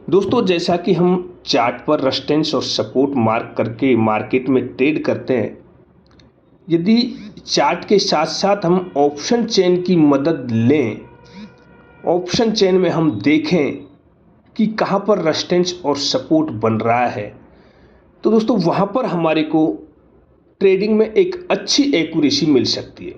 दोस्तों, जैसा कि हम चार्ट पर रेजिस्टेंस और सपोर्ट मार्क करके मार्केट में ट्रेड करते हैं, यदि चार्ट के साथ साथ हम ऑप्शन चेन की मदद लें, ऑप्शन चेन में हम देखें कि कहाँ पर रेजिस्टेंस और सपोर्ट बन रहा है, तो दोस्तों वहाँ पर हमारे को ट्रेडिंग में एक अच्छी एक्यूरेसी मिल सकती है।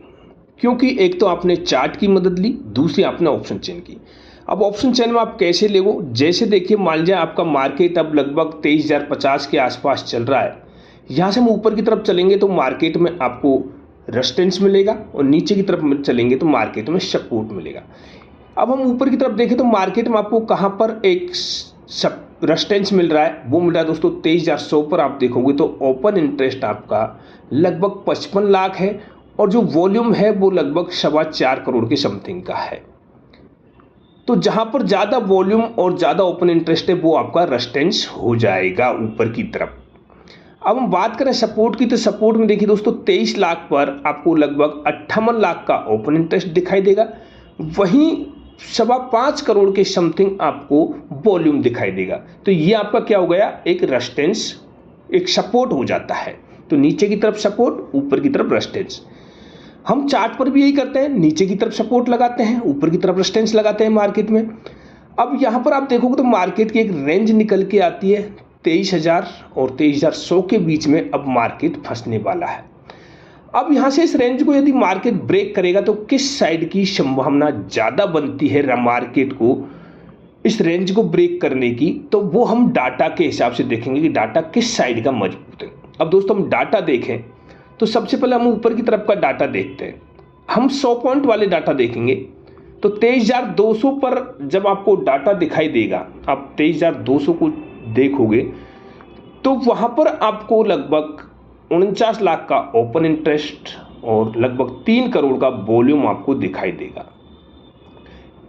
क्योंकि एक तो आपने चार्ट की मदद ली, दूसरी आपने ऑप्शन चेन की। अब ऑप्शन चेन में आप कैसे ले वो, जैसे देखिए मान लीजिए आपका मार्केट अब लगभग 23,050 के आसपास चल रहा है। यहाँ से हम ऊपर की तरफ चलेंगे तो मार्केट में आपको रेजिस्टेंस मिलेगा और नीचे की तरफ चलेंगे तो मार्केट में सपोर्ट मिलेगा। अब हम ऊपर की तरफ देखें तो मार्केट में आपको कहाँ पर एक रेजिस्टेंस मिल रहा है, वो मिल रहा है दोस्तों 23,100 पर। आप देखोगे तो ओपन इंटरेस्ट आपका लगभग 55 लाख है और जो वॉल्यूम है वो लगभग 4.25 करोड़ के समथिंग का है। तो जहां पर ज़्यादा वॉल्यूम और ज़्यादा ओपन इंटरेस्ट है वो आपका रेजिस्टेंस हो जाएगा ऊपर की तरफ। अब हम बात करें सपोर्ट की, तो सपोर्ट में देखिए दोस्तों 23 लाख पर आपको लगभग 58 लाख का ओपन इंटरेस्ट दिखाई देगा, वहीं 5.25 करोड़ के समथिंग आपको वॉल्यूम दिखाई देगा। तो ये आपका क्या हो गया, एक रेजिस्टेंस, एक सपोर्ट हो जाता है। तो नीचे की तरफ सपोर्ट, ऊपर की तरफ रेजिस्टेंस। हम चार्ट पर भी यही करते हैं, नीचे की तरफ सपोर्ट लगाते हैं, ऊपर की तरफ रेजिस्टेंस लगाते हैं मार्केट में। अब यहाँ पर आप देखोगे तो मार्केट की एक रेंज निकल के आती है 23,000 और 23,100 के बीच में अब मार्केट फंसने वाला है। अब यहाँ से इस रेंज को यदि मार्केट ब्रेक करेगा तो किस साइड की संभावना ज़्यादा बनती है मार्केट को इस रेंज को ब्रेक करने की, तो वो हम डाटा के हिसाब से देखेंगे कि डाटा किस साइड का मजबूत है। अब दोस्तों हम डाटा देखें तो सबसे पहले हम ऊपर की तरफ का डाटा देखते हैं। हम 100 पॉइंट वाले डाटा देखेंगे तो 23,200 पर जब आपको डाटा दिखाई देगा, आप 23,200 को देखोगे तो वहां पर आपको लगभग 49 लाख का ओपन इंटरेस्ट और लगभग 3 करोड़ का वॉल्यूम आपको दिखाई देगा।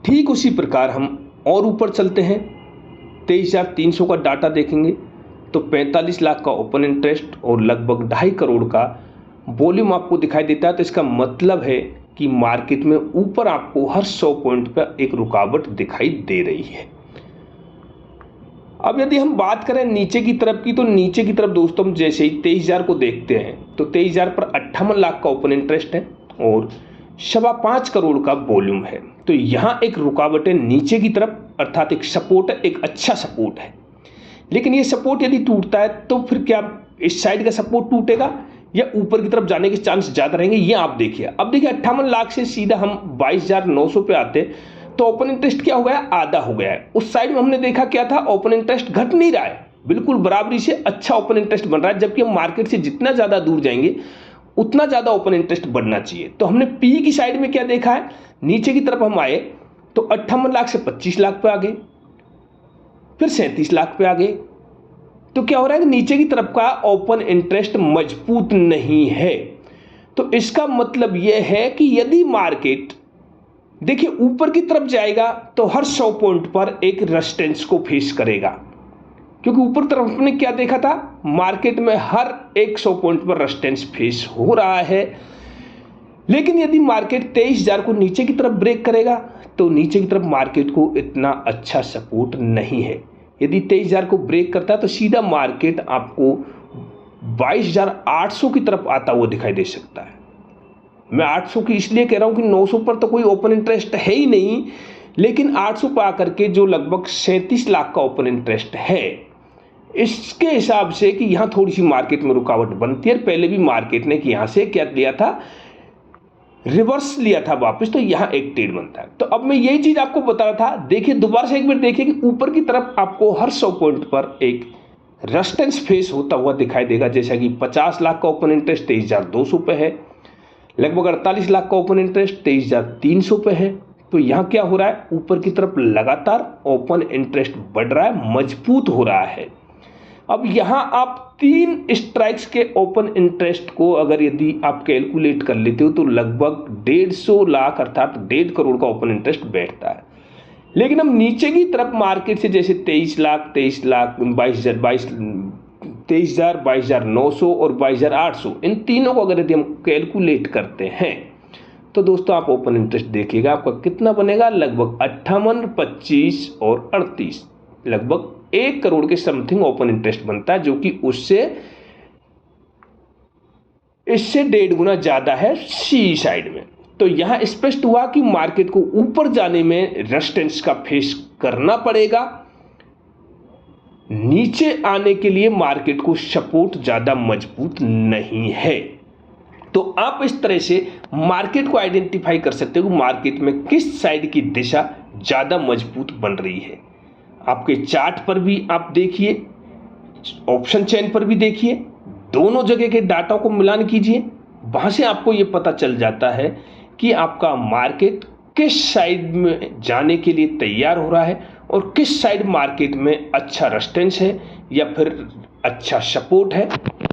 ठीक उसी प्रकार हम और ऊपर चलते हैं, 23,300 का डाटा देखेंगे तो 45 लाख का ओपन इंटरेस्ट और लगभग 2.5 करोड़ का वॉल्यूम आपको दिखाई देता है। तो इसका मतलब है कि मार्केट में ऊपर आपको हर 100 पॉइंट पर एक रुकावट दिखाई दे रही है। अब यदि हम बात करें नीचे की तरफ की, तो नीचे की तरफ दोस्तों हम जैसे ही 23,000 को देखते हैं तो 23,000 पर 58 लाख का ओपन इंटरेस्ट है और 5.25 करोड़ का वॉल्यूम है। तो यहाँ एक रुकावट है नीचे की तरफ, अर्थात एक सपोर्ट है, एक अच्छा सपोर्ट है। लेकिन ये सपोर्ट यदि टूटता है तो फिर क्या इस साइड का सपोर्ट टूटेगा या ऊपर की तरफ जाने के चांस ज़्यादा रहेंगे, ये आप देखिए। अब देखिए 58 लाख से सीधा हम 22,900 पे आते तो ओपन इंटरेस्ट क्या हो गया, आधा हो गया है। उस साइड में हमने देखा क्या था, ओपन इंटरेस्ट घट नहीं रहा है, बिल्कुल बराबरी से अच्छा ओपन इंटरेस्ट बन रहा है। जबकि हम मार्केट से जितना ज़्यादा दूर जाएंगे उतना ज़्यादा ओपन इंटरेस्ट बढ़ना चाहिए। तो हमने पी की साइड में क्या देखा है, नीचे की तरफ हम आए तो 58 लाख से 25 लाख पे आ गए, फिर 37 लाख पे आ गए। तो क्या हो रहा है कि नीचे की तरफ का ओपन इंटरेस्ट मजबूत नहीं है। तो इसका मतलब यह है कि यदि मार्केट देखिए ऊपर की तरफ जाएगा तो हर 100 पॉइंट पर एक रेजिस्टेंस को फेस करेगा, क्योंकि ऊपर तरफ हमने क्या देखा था, मार्केट में हर 100 पॉइंट पर रेजिस्टेंस फेस हो रहा है। लेकिन यदि मार्केट 23,000 को नीचे की तरफ ब्रेक करेगा तो नीचे की तरफ मार्केट को इतना अच्छा सपोर्ट नहीं है। यदि 23,000 को ब्रेक करता है तो सीधा मार्केट आपको 22,800 की तरफ आता हुआ दिखाई दे सकता है। मैं 800 की इसलिए कह रहा हूं कि 900 पर तो कोई ओपन इंटरेस्ट है ही नहीं, लेकिन 800 पर आकर के जो लगभग 37 लाख का ओपन इंटरेस्ट है, इसके हिसाब से कि यहाँ थोड़ी सी मार्केट में रुकावट बनती है। पहले भी मार्केट ने यहाँ से क्या लिया था, रिवर्स लिया था वापस, तो यहाँ एक ट्रेड बनता है। तो अब मैं यही चीज आपको बता रहा था। देखिए दोबारा से एक बार देखिए कि ऊपर की तरफ आपको हर 100 पॉइंट पर एक रेजिस्टेंस फेस होता हुआ दिखाई देगा, जैसा कि 50 लाख का ओपन इंटरेस्ट 23,200 पे है, लगभग 48 लाख का ओपन इंटरेस्ट 23,300 पे है। तो यहाँ क्या हो रहा है, ऊपर की तरफ लगातार ओपन इंटरेस्ट बढ़ रहा है, मजबूत हो रहा है। अब यहाँ आप 3 स्ट्राइक्स के ओपन इंटरेस्ट को अगर यदि आप कैलकुलेट कर लेते हो तो लगभग 150 लाख अर्थात 1.5 करोड़ का ओपन इंटरेस्ट बैठता है। लेकिन हम नीचे की तरफ मार्केट से जैसे 23 लाख, 23,000, 22,900 और 22,800, इन तीनों को अगर यदि हम कैलकुलेट करते हैं तो दोस्तों आप ओपन इंटरेस्ट देखिएगा आपका कितना बनेगा, लगभग 58, 25 और 38। लगभग 1 करोड़ के समथिंग ओपन इंटरेस्ट बनता है, जो कि इससे 1.5 गुना ज्यादा है सी साइड में। तो यहां स्पष्ट हुआ कि मार्केट को ऊपर जाने में रेजिस्टेंस का फेस करना पड़ेगा, नीचे आने के लिए मार्केट को सपोर्ट ज्यादा मजबूत नहीं है। तो आप इस तरह से मार्केट को आइडेंटिफाई कर सकते हो कि मार्केट में किस साइड की दिशा ज्यादा मजबूत बन रही है। आपके चार्ट पर भी आप देखिए, ऑप्शन चेन पर भी देखिए, दोनों जगह के डाटा को मिलान कीजिए, वहां से आपको यह पता चल जाता है कि आपका मार्केट किस साइड में जाने के लिए तैयार हो रहा है और किस साइड मार्केट में अच्छा रेजिस्टेंस है या फिर अच्छा सपोर्ट है।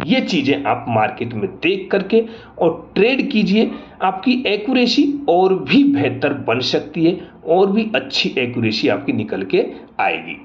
ये चीजें आप मार्केट में देख करके और ट्रेड कीजिए, आपकी एक्यूरेसी और भी बेहतर बन सकती है और भी अच्छी एक्यूरेसी आपकी निकल के आएगी।